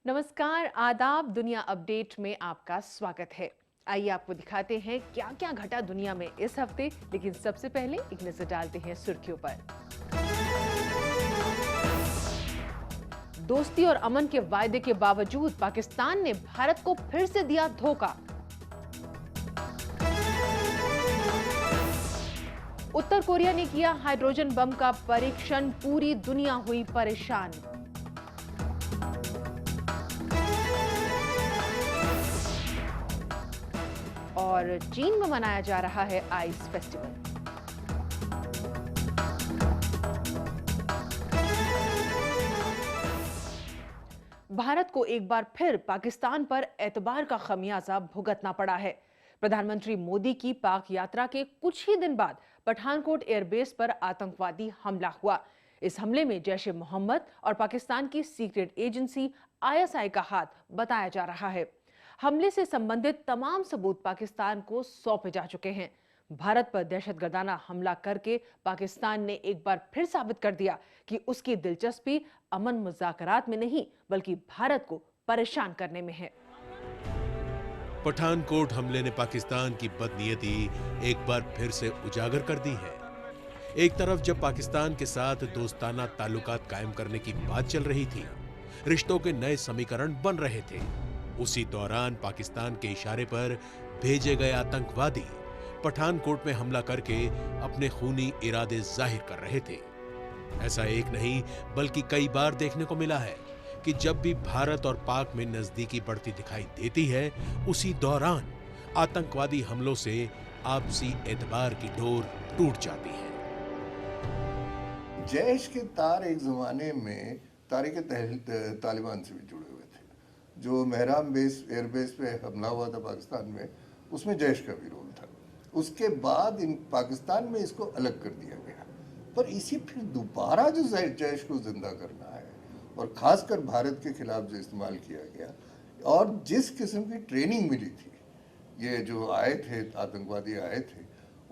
नमस्कार, आदाब। दुनिया अपडेट में आपका स्वागत है। आइए आपको दिखाते हैं क्या क्या घटा दुनिया में इस हफ्ते, लेकिन सबसे पहले एक नजर डालते हैं सुर्खियों पर। दोस्ती और अमन के वायदे के बावजूद पाकिस्तान ने भारत को फिर से दिया धोखा। उत्तर कोरिया ने किया हाइड्रोजन बम का परीक्षण, पूरी दुनिया हुई परेशान। और चीन में मनाया जा रहा है आइस फेस्टिवल। भारत को एक बार फिर पाकिस्तान पर एतबार का खमियाजा भुगतना पड़ा है। प्रधानमंत्री मोदी की पाक यात्रा के कुछ ही दिन बाद पठानकोट एयरबेस पर आतंकवादी हमला हुआ। इस हमले में जैश ए मोहम्मद और पाकिस्तान की सीक्रेट एजेंसी आईएसआई का हाथ बताया जा रहा है। हमले से संबंधित तमाम सबूत पाकिस्तान को सौंपे जा चुके हैं। भारत पर दहशतगर्दाना हमला करके पाकिस्तान ने एक बार फिर साबित कर दिया कि उसकी दिलचस्पी अमन मुज़ाकरात में नहीं, बल्कि भारत को परेशान करने में है। पठानकोट हमले ने पाकिस्तान की बदनीयती एक बार फिर से उजागर कर दी है। एक तरफ जब पाकिस्तान के साथ दोस्ताना ताल्लुकात कायम करने की बात चल रही थी, रिश्तों के नए समीकरण बन रहे थे, उसी दौरान पाकिस्तान के इशारे पर भेजे गए आतंकवादी पठानकोट में हमला करके अपने खूनी इरादे जाहिर कर रहे थे। ऐसा एक नहीं बल्कि कई बार देखने को मिला है कि जब भी भारत और पाक में नजदीकी बढ़ती दिखाई देती है, उसी दौरान आतंकवादी हमलों से आपसी एतबार की डोर टूट जाती है। जैश के तार एक ज़माने में तारिक तालिबान से भी जुड़े हुए थे। जो मेहराम एयरबेस पे हमला हुआ था पाकिस्तान में, उसमें जैश का भी रोल था। उसके बाद इन पाकिस्तान में इसको अलग कर दिया गया, पर इसी फिर दोबारा जो जैश को जिंदा करना है और ख़ासकर भारत के खिलाफ जो इस्तेमाल किया गया और जिस किस्म की ट्रेनिंग मिली थी, ये जो आए थे आतंकवादी आए थे,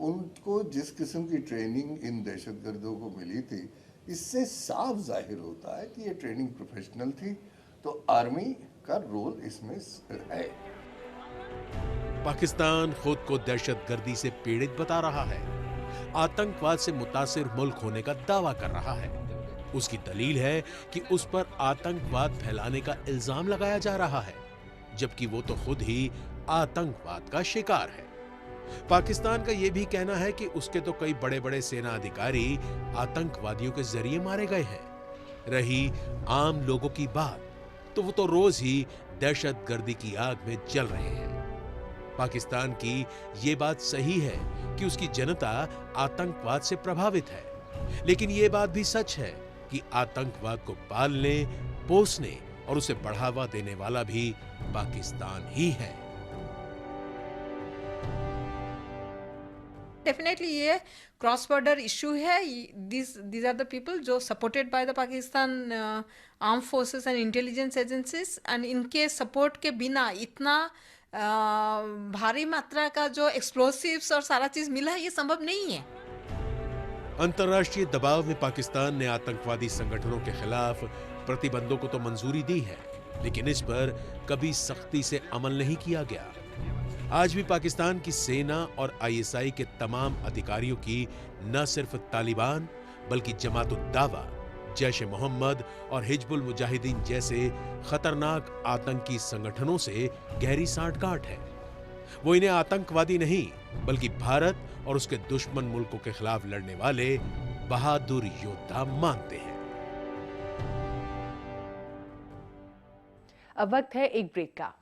उनको जिस किस्म की ट्रेनिंग इन दहशतगर्दों को मिली थी, इससे साफ जाहिर होता है कि ये ट्रेनिंग प्रोफेशनल थी। तो आर्मी का रोल इसमें है। पाकिस्तान खुद को दहशतगर्दी से पीड़ित बता रहा है, आतंकवाद से मुतासिर मुल्क होने का दावा कर रहा है। उसकी दलील है कि उस पर आतंकवाद फैलाने का इल्जाम लगाया जा रहा है, जबकि वो तो खुद ही आतंकवाद का शिकार है। पाकिस्तान का यह भी कहना है कि उसके तो कई बड़े बड़े सेना अधिकारी आतंकवादियों के जरिए मारे गए हैं। रही आम लोगों की बात, तो वो तो रोज ही दहशतगर्दी की आग में जल रहे हैं। पाकिस्तान की ये बात सही है कि उसकी जनता आतंकवाद से प्रभावित है, लेकिन ये बात भी सच है कि आतंकवाद को पालने, पोसने और उसे बढ़ावा देने वाला भी पाकिस्तान ही है। डेफिनेटली ये क्रॉस बॉर्डर इशू है। दीज आर द पीपल जो supported by the Pakistan arm forces and intelligence agencies, and इनके सपोर्ट के बिना इतना भारी मात्रा का जो एक्सप्लोसिव्स और सारा चीज मिला है, ये संभव नहीं है। अंतर्राष्ट्रीय दबाव में पाकिस्तान ने आतंकवादी संगठनों के खिलाफ प्रतिबंधों को तो मंजूरी दी है, लेकिन इस पर कभी सख्ती से अमल नहीं किया गया। आज भी पाकिस्तान की सेना और आईएसआई के तमाम अधिकारियों की न सिर्फ तालिबान बल्कि जमात-उद-दावा, जैश ए मोहम्मद और हिजबुल मुजाहिदीन जैसे खतरनाक आतंकी संगठनों से गहरी सांठगांठ है। वो इन्हें आतंकवादी नहीं बल्कि भारत और उसके दुश्मन मुल्कों के खिलाफ लड़ने वाले बहादुर योद्धा मानते हैं। अब वक्त है एक ब्रेक का।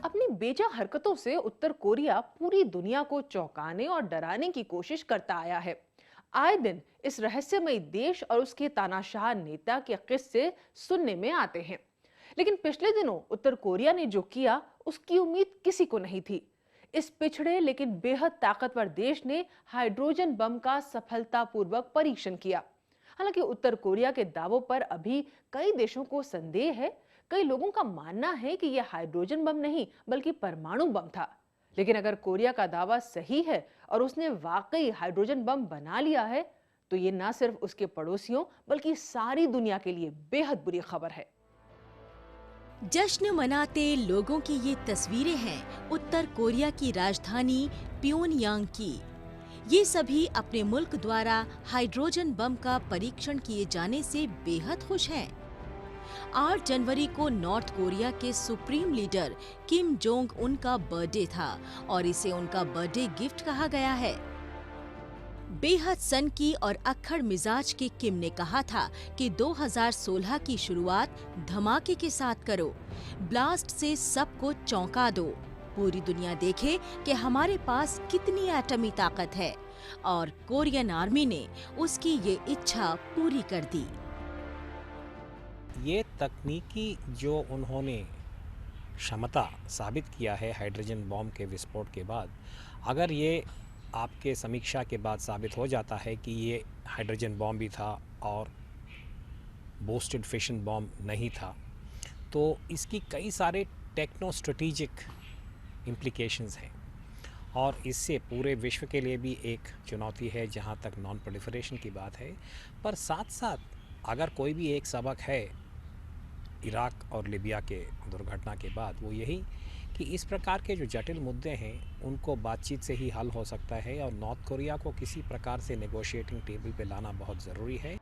अपनी बेजा हरकतों से उत्तर कोरिया पूरी दुनिया को चौंकाने और डराने की कोशिश करता आया है। आए दिन इस रहस्यमयी देश और उसके तानाशाह नेता के किस्से सुनने में आते हैं, लेकिन पिछले दिनों उत्तर कोरिया ने जो किया उसकी उम्मीद किसी को नहीं थी। इस पिछड़े लेकिन बेहद ताकतवर देश ने हाइड्रोजन बम का सफलतापूर्वक परीक्षण किया। हालांकि उत्तर कोरिया के दावों पर अभी कई देशों को संदेह है। कई लोगों का मानना है कि यह हाइड्रोजन बम नहीं बल्कि परमाणु बम था। लेकिन अगर कोरिया का दावा सही है और उसने वाकई हाइड्रोजन बम बना लिया है, तो ये ना सिर्फ उसके पड़ोसियों बल्कि सारी दुनिया के लिए बेहद बुरी खबर है। जश्न मनाते लोगों की ये तस्वीरें हैं उत्तर कोरिया की राजधानी प्योनयांग की। ये सभी अपने मुल्क द्वारा हाइड्रोजन बम का परीक्षण किए जाने से बेहद खुश हैं। 8 जनवरी को नॉर्थ कोरिया के supreme leader Kim Jong Un का बर्थडे था और इसे उनका बर्थडे गिफ्ट कहा गया है। बेहद सनकी और अक्खड़ मिजाज के किम ने कहा था कि 2016 की शुरुआत धमाके के साथ करो, ब्लास्ट से सबको चौंका दो, पूरी दुनिया देखे कि हमारे पास कितनी एटमी ताकत है। और कोरियन आर्मी ने उसकी ये इच्छा पूरी कर दी। ये तकनीकी जो उन्होंने क्षमता साबित किया है हाइड्रोजन बॉम्ब के विस्फोट के बाद, अगर ये आपके समीक्षा के बाद साबित हो जाता है कि ये हाइड्रोजन बॉम्ब भी था और बूस्टेड फिशन बॉम्ब नहीं था, तो इसकी कई सारे टेक्नो स्ट्रेटेजिक इम्प्लीकेशंस हैं और इससे पूरे विश्व के लिए भी एक चुनौती है जहाँ तक नॉन प्रोलिफरेशन की बात है। पर साथ साथ अगर कोई भी एक सबक है इराक और लिबिया के दुर्घटना के बाद, वो यही कि इस प्रकार के जो जटिल मुद्दे हैं उनको बातचीत से ही हल हो सकता है और नॉर्थ कोरिया को किसी प्रकार से नेगोशिएटिंग टेबल पे लाना बहुत ज़रूरी है।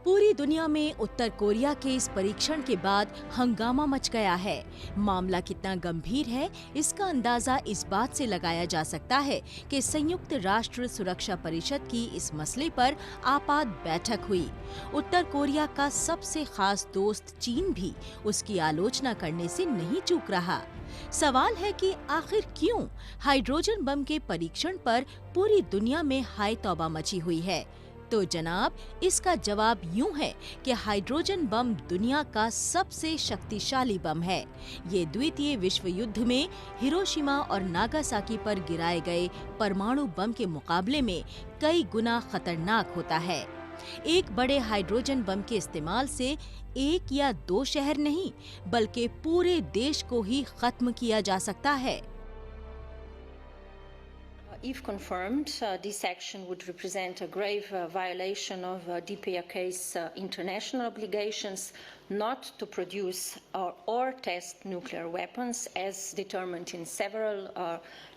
पूरी दुनिया में उत्तर कोरिया के इस परीक्षण के बाद हंगामा मच गया है। मामला कितना गंभीर है इसका अंदाजा इस बात से लगाया जा सकता है कि संयुक्त राष्ट्र सुरक्षा परिषद की इस मसले पर आपात बैठक हुई। उत्तर कोरिया का सबसे खास दोस्त चीन भी उसकी आलोचना करने से नहीं चूक रहा। सवाल है कि आखिर क्यों हाइड्रोजन बम के परीक्षण पर पूरी दुनिया में हाय तौबा मची हुई है। तो जनाब, इसका जवाब यूं है कि हाइड्रोजन बम दुनिया का सबसे शक्तिशाली बम है। ये द्वितीय विश्व युद्ध में हिरोशिमा और नागासाकी पर गिराए गए परमाणु बम के मुकाबले में कई गुना खतरनाक होता है। एक बड़े हाइड्रोजन बम के इस्तेमाल से एक या 2 शहर नहीं बल्कि पूरे देश को ही खत्म किया जा सकता है। If confirmed, this action would represent a grave violation of DPRK's international obligations not to produce or test nuclear weapons as determined in several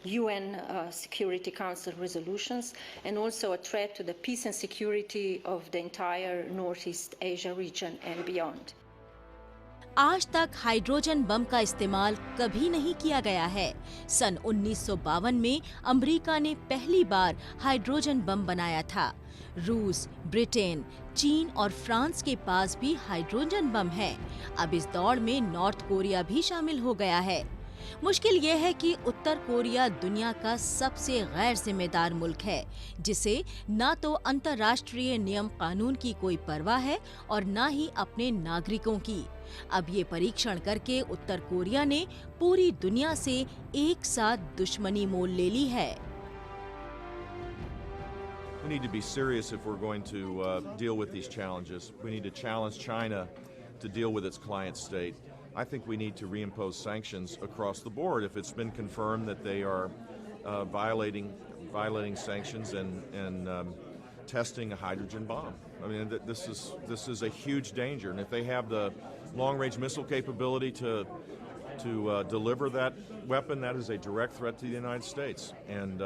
UN Security Council resolutions, and also a threat to the peace and security of the entire Northeast Asia region and beyond. आज तक hydrogen bomb का इस्तेमाल कभी नहीं किया गया है। सन 1952 में अमेरिका ने पहली बार हाइड्रोजन बम बनाया था। रूस, ब्रिटेन, चीन और फ्रांस के पास भी हाइड्रोजन बम है। अब इस दौड़ में नॉर्थ कोरिया भी शामिल हो गया है। मुश्किल ये है कि उत्तर कोरिया दुनिया का सबसे गैर जिम्मेदार मुल्क है, जिसे ना तो अंतर्राष्ट्रीय नियम कानून की कोई परवाह है और ना ही अपने नागरिकों की। अब ये परीक्षण करके उत्तर कोरिया ने पूरी दुनिया से एक साथ दुश्मनी मोल ले ली है। We need to be serious if we're going to deal with these challenges. We need to challenge China to deal with its client state. I think we need to reimpose sanctions across the board if it's been confirmed that they are violating sanctions and testing a hydrogen bomb. I mean, this is a huge danger, and if they have the long-range missile capability to deliver that weapon, that is a direct threat to the United States, and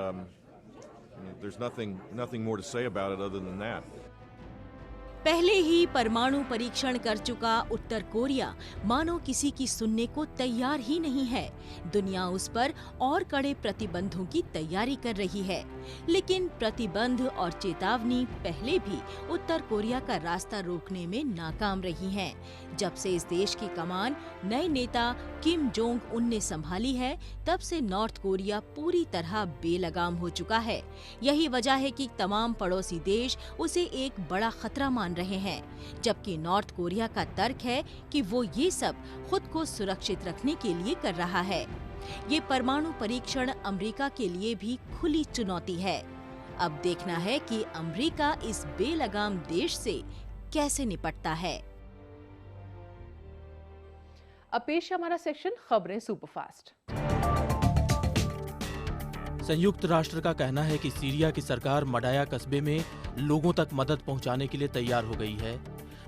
there's nothing more to say about it other than that. पहले ही परमाणु परीक्षण कर चुका उत्तर Korea मानो किसी की सुनने को तैयार ही नहीं है। दुनिया उस पर और कड़े प्रतिबंधों की तैयारी कर रही है, लेकिन प्रतिबंध और चेतावनी पहले भी उत्तर कोरिया का रास्ता रोकने में नाकाम रही हैं। जब से इस देश की कमान नए नेता किम जोंग उन ने संभाली है, तब से नॉर्थ कोरिया पूरी तरह बेलगाम हो चुका है। यही वजह है कि तमाम पड़ोसी देश उसे एक बड़ा खतरा मान रहे हैं, जबकि नॉर्थ कोरिया का तर्क है कि वो ये सब खुद को सुरक्षित रखने के लिए कर रहा है। ये परमाणु परीक्षण अमेरिका के लिए भी खुली चुनौती है। अब देखना है कि अमेरिका इस बेलगाम देश से कैसे निपटता है। अब पेश है हमारा सेक्शन खबरें सुपरफास्ट। संयुक्त राष्ट्र का कहना है कि सीरिया की सरकार मडाया कस्बे में लोगों तक मदद पहुंचाने के लिए तैयार हो गई है।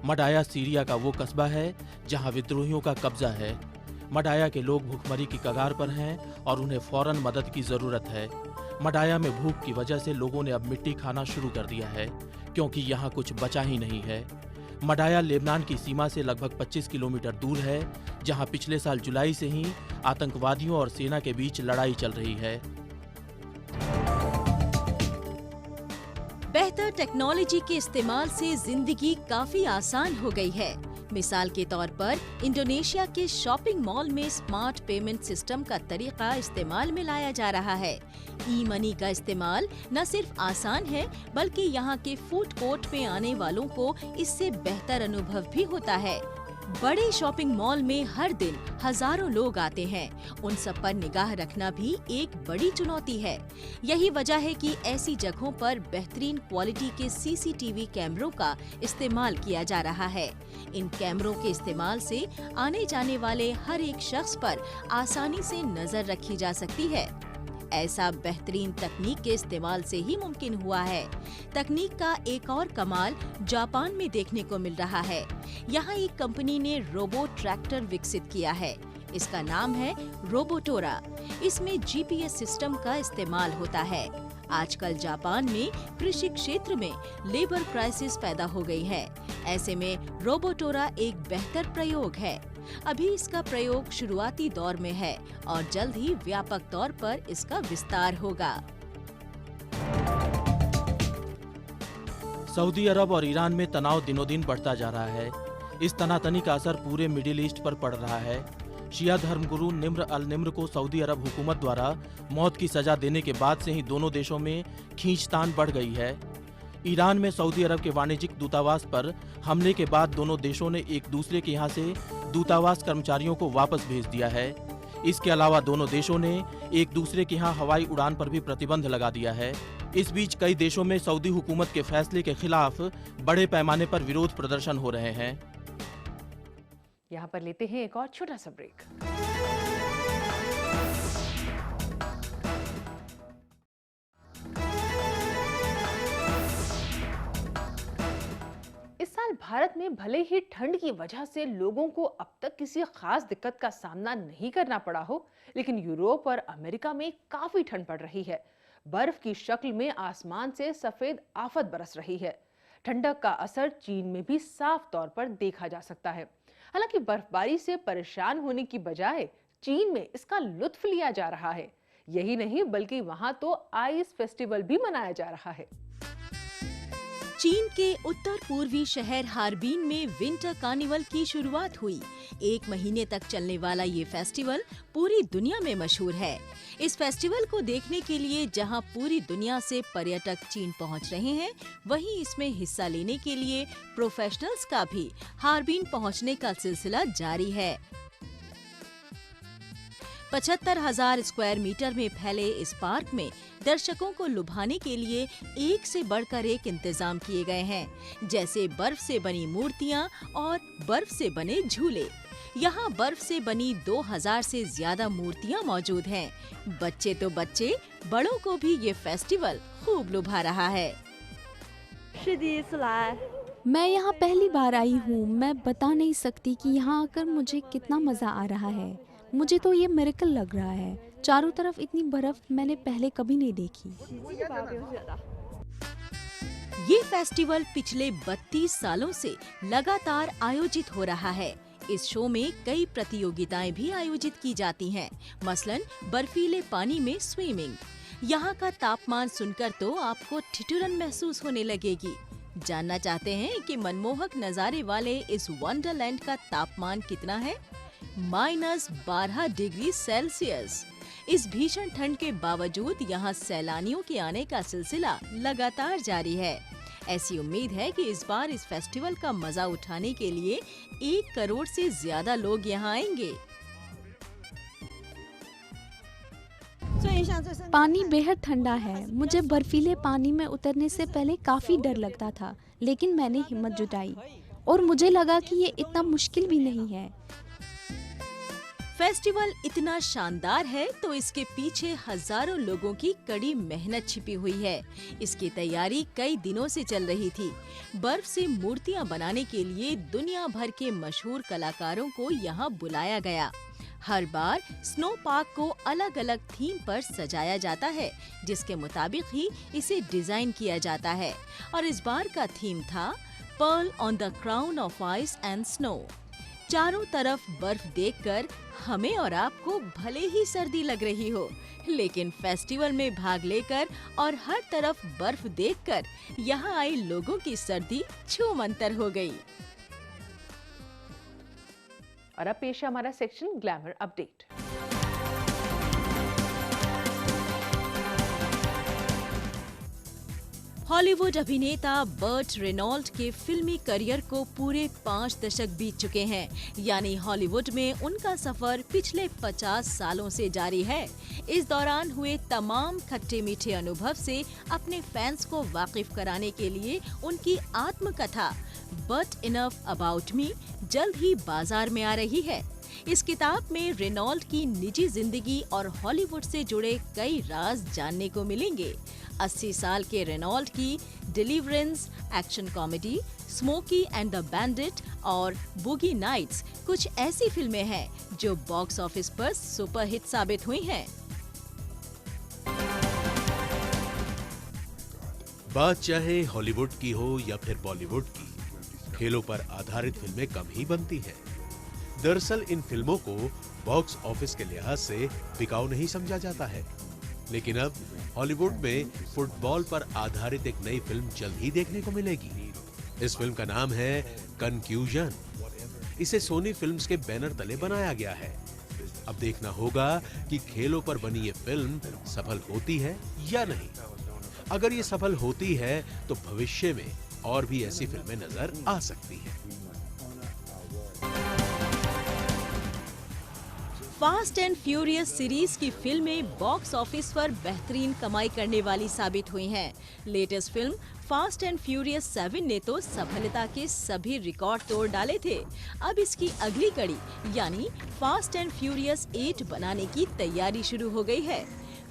मडाया सीरिया का वो कस्बा है जहां विद्रोहियों का कब्जा है। मडाया के लोग भूखमरी की कगार पर हैं और उन्हें फौरन मदद की जरूरत है। मडाया में भूख की वजह से लोगों ने अब मिट्टी खाना शुरू कर दिया है क्योंकि यहाँ कुछ बचा ही नहीं है। मडाया लेबनान की सीमा से लगभग 25 किलोमीटर दूर है, जहां पिछले साल जुलाई से ही आतंकवादियों और सेना के बीच लड़ाई चल रही है। बेहतर टेक्नोलॉजी के इस्तेमाल से जिंदगी काफी आसान हो गई है। मिसाल के तौर पर इंडोनेशिया के शॉपिंग मॉल में स्मार्ट पेमेंट सिस्टम का तरीका इस्तेमाल में लाया जा रहा है। ई मनी का इस्तेमाल न सिर्फ आसान है बल्कि यहाँ के फूड कोर्ट में आने वालों को इससे बेहतर अनुभव भी होता है। बड़े शॉपिंग मॉल में हर दिन हजारों लोग आते हैं। उन सब पर निगाह रखना भी एक बड़ी चुनौती है। यही वजह है कि ऐसी जगहों पर बेहतरीन क्वालिटी के सीसीटीवी कैमरों का इस्तेमाल किया जा रहा है। इन कैमरों के इस्तेमाल से आने जाने वाले हर एक शख्स पर आसानी से नजर रखी जा सकती है। ऐसा बेहतरीन तकनीक के इस्तेमाल से ही मुमकिन हुआ है। तकनीक का एक और कमाल जापान में देखने को मिल रहा है। यहाँ एक कंपनी ने रोबो ट्रैक्टर विकसित किया है। इसका नाम है रोबोटोरा। इसमें जीपीएस सिस्टम का इस्तेमाल होता है। आजकल जापान में कृषि क्षेत्र में लेबर क्राइसिस पैदा हो गई है। ऐसे में रोबोटोरा एक बेहतर प्रयोग है। अभी इसका प्रयोग शुरुआती दौर में है और जल्द ही व्यापक तौर पर इसका विस्तार होगा। सऊदी अरब और ईरान में तनाव दिनों दिन बढ़ता जा रहा है। इस तनातनी का असर पूरे मिडिल ईस्ट पर पड़ रहा है। शिया धर्मगुरु निम्र अल निम्र को सऊदी अरब हुकूमत द्वारा मौत की सजा देने के बाद से ही दोनों देशों में खींचतान बढ़ गई है। ईरान में सऊदी अरब के वाणिज्यिक दूतावास पर हमले के बाद दोनों देशों ने एक दूसरे के यहाँ से दूतावास कर्मचारियों को वापस भेज दिया है। इसके अलावा दोनों देशों ने एक दूसरे के यहाँ हवाई उड़ान पर भी प्रतिबंध लगा दिया है। इस बीच कई देशों में सऊदी हुकूमत के फैसले के खिलाफ बड़े पैमाने पर विरोध प्रदर्शन हो रहे हैं। यहाँ पर लेते हैं एक और छोटा सा ब्रेक। इस साल भारत में भले ही ठंड की वजह से लोगों को अब तक किसी खास दिक्कत का सामना नहीं करना पड़ा हो, लेकिन यूरोप और अमेरिका में काफी ठंड पड़ रही है। बर्फ की शक्ल में आसमान से सफेद आफत बरस रही है। ठंडक का असर चीन में भी साफ तौर पर देखा जा सकता है। हालांकि बर्फबारी से परेशान होने की बजाय चीन में इसका लुत्फ लिया जा रहा है। यही नहीं बल्कि वहां तो आइस फेस्टिवल भी मनाया जा रहा है। चीन के उत्तर पूर्वी शहर हार्बिन में विंटर कार्निवल की शुरुआत हुई। 1 महीने तक चलने वाला ये फेस्टिवल पूरी दुनिया में मशहूर है। इस फेस्टिवल को देखने के लिए जहां पूरी दुनिया से पर्यटक चीन पहुंच रहे हैं, वहीं इसमें हिस्सा लेने के लिए प्रोफेशनल्स का भी हार्बिन पहुंचने का सिलसिला जारी है। 75,000 स्क्वायर मीटर में फैले इस पार्क में दर्शकों को लुभाने के लिए एक से बढ़कर एक इंतजाम किए गए हैं, जैसे बर्फ से बनी मूर्तियां और बर्फ से बने झूले। यहाँ बर्फ से बनी 2000 से ज्यादा मूर्तियां मौजूद हैं। बच्चे तो बच्चे, बड़ों को भी ये फेस्टिवल खूब लुभा रहा है। मैं यहाँ पहली बार आई हूँ। मैं बता नहीं सकती कि यहाँ आकर मुझे कितना मजा आ रहा है। मुझे तो ये मिरेकल लग रहा है। चारों तरफ इतनी बर्फ मैंने पहले कभी नहीं देखी। ये फेस्टिवल पिछले 32 सालों से लगातार आयोजित हो रहा है। इस शो में कई प्रतियोगिताएं भी आयोजित की जाती हैं, मसलन बर्फीले पानी में स्विमिंग। यहाँ का तापमान सुनकर तो आपको ठिठुरन महसूस होने लगेगी। जानना चाहते हैं कि मनमोहक नजारे वाले इस वंडरलैंड का तापमान कितना है? -12 डिग्री सेल्सियस। इस भीषण ठंड के बावजूद यहाँ सैलानियों के आने का सिलसिला लगातार जारी है। ऐसी उम्मीद है कि इस बार इस फेस्टिवल का मजा उठाने के लिए 1 करोड़ से ज्यादा लोग यहाँ आएंगे। पानी बेहद ठंडा है। मुझे बर्फीले पानी में उतरने से पहले काफी डर लगता था, लेकिन मैंने हिम्मत जुटाई और मुझे लगा कि ये इतना मुश्किल भी नहीं है। फेस्टिवल इतना शानदार है तो इसके पीछे हजारों लोगों की कड़ी मेहनत छिपी हुई है। इसकी तैयारी कई दिनों से चल रही थी। बर्फ से मूर्तियां बनाने के लिए दुनिया भर के मशहूर कलाकारों को यहाँ बुलाया गया। हर बार स्नो पार्क को अलग अलग थीम पर सजाया जाता है, जिसके मुताबिक ही इसे डिजाइन किया जाता है। और इस बार का थीम था pearl on the crown of ice and snow. चारों तरफ बर्फ देखकर हमें और आपको भले ही सर्दी लग रही हो, लेकिन फेस्टिवल में भाग लेकर और हर तरफ बर्फ देखकर यहाँ आए लोगों की सर्दी छूमंतर हो गई। और अब पेश है हमारा सेक्शन ग्लैमर अपडेट। हॉलीवुड अभिनेता बर्ट रेनॉल्ट के फिल्मी करियर को पूरे 5 दशक बीत चुके हैं। यानी हॉलीवुड में उनका सफर पिछले 50 सालों से जारी है। इस दौरान हुए तमाम खट्टे मीठे अनुभव से अपने फैंस को वाकिफ कराने के लिए उनकी आत्मकथा बट इनफ अबाउट मी जल्द ही बाजार में आ रही है। इस किताब में रेनॉल्ट की निजी जिंदगी और हॉलीवुड से जुड़े कई राज जानने को मिलेंगे। 80 साल के रेनॉल्ट की deliverance, action comedy, smoky and the bandit और बुगी नाइट्स कुछ ऐसी फिल्में हैं जो बॉक्स ऑफिस पर सुपरहिट साबित हुई हैं। बात चाहे हॉलीवुड की हो या फिर बॉलीवुड की, खेलों पर आधारित फिल्में कम ही बनती हैं। दरअसल इन फिल्मों को बॉक्स ऑफिस के लिहाज से बिकाऊ नहीं समझा जाता है, लेकिन अब हॉलीवुड में फुटबॉल पर आधारित एक नई फिल्म जल्द ही देखने को मिलेगी। इस फिल्म का नाम है कन्फ्यूजन। इसे सोनी फिल्म्स के बैनर तले बनाया गया है। अब देखना होगा कि खेलों पर बनी ये फिल्म सफल होती है या नहीं। अगर ये सफल होती है तो भविष्य में और भी ऐसी फिल्में नजर आ सकती हैं। फास्ट एंड फ्यूरियस सीरीज की फिल्में बॉक्स ऑफिस पर बेहतरीन कमाई करने वाली साबित हुई हैं। Latest film fast and furious 7 ने तो सफलता के सभी रिकॉर्ड तोड़ डाले थे। अब इसकी अगली कड़ी यानी फास्ट एंड फ्यूरियस 8 बनाने की तैयारी शुरू हो गई है।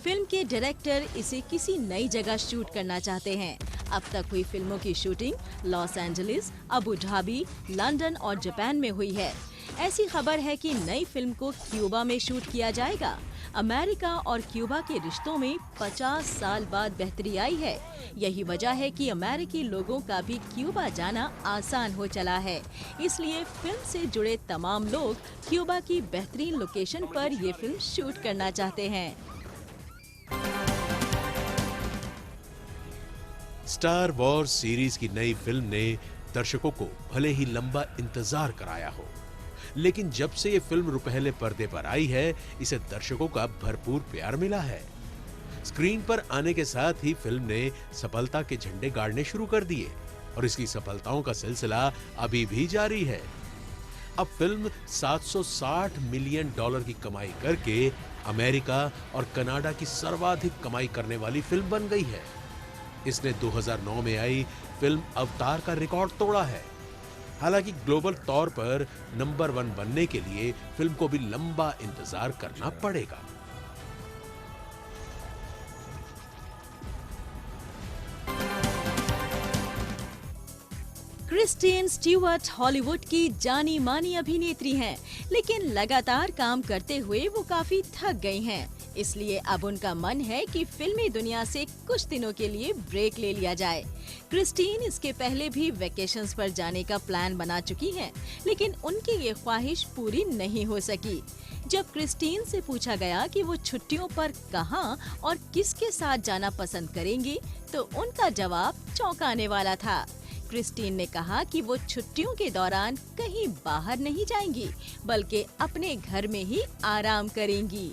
फिल्म के डायरेक्टर इसे किसी नई जगह शूट करना चाहते हैं। अब तक हुई फिल्मों की shooting Los Angeles, Abu Dhabi, London और जापान में हुई है। ऐसी खबर है कि नई फिल्म को क्यूबा में शूट किया जाएगा। अमेरिका और क्यूबा के रिश्तों में 50 साल बाद बेहतरी आई है। यही वजह है कि अमेरिकी लोगों का भी क्यूबा जाना आसान हो चला है। इसलिए फिल्म से जुड़े तमाम लोग क्यूबा की बेहतरीन लोकेशन पर ये फिल्म शूट करना चाहते हैं। स्टार वॉर्स सीरीज की नई फिल्म ने दर्शकों को भले ही लंबा इंतजार कराया हो, लेकिन जब से ये फिल्म रुपहले पर्दे पर आई है, इसे दर्शकों का भरपूर प्यार मिला है। स्क्रीन पर आने के साथ ही फिल्म ने सफलता के झंडे गाड़ने शुरू कर दिए और इसकी सफलताओं का सिलसिला अभी भी जारी है। अब फिल्म $760 मिलियन की कमाई करके अमेरिका और कनाडा की सर्वाधिक कमाई करने वाली फिल्म बन गई है। इसने 2009 में आई फिल्म अवतार का रिकॉर्ड तोड़ा है। हालांकि ग्लोबल तौर पर नंबर 1 बनने के लिए फिल्म को भी लंबा इंतजार करना पड़ेगा। क्रिस्टियन स्टीवर्ट हॉलीवुड की जानी मानी अभिनेत्री हैं, लेकिन लगातार काम करते हुए वो काफी थक गई हैं। इसलिए अब उनका मन है कि फिल्मी दुनिया से कुछ दिनों के लिए ब्रेक ले लिया जाए। क्रिस्टीन इसके पहले भी वेकेशंस पर जाने का प्लान बना चुकी हैं, लेकिन उनकी ये ख्वाहिश पूरी नहीं हो सकी। जब क्रिस्टीन से पूछा गया कि वो छुट्टियों पर कहां और किसके साथ जाना पसंद करेंगी, तो उनका जवाब चौंकाने वाला था। क्रिस्टीन ने कहा कि वो छुट्टियों के दौरान कहीं बाहर नहीं जाएंगी, बल्कि अपने घर में ही आराम करेंगी।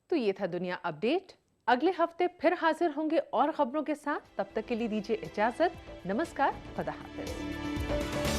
तो ये था दुनिया अपडेट। अगले हफ्ते फिर हाजिर होंगे और खबरों के साथ। तब तक के लिए दीजिए इजाजत। नमस्कार, खुदा हाफिज।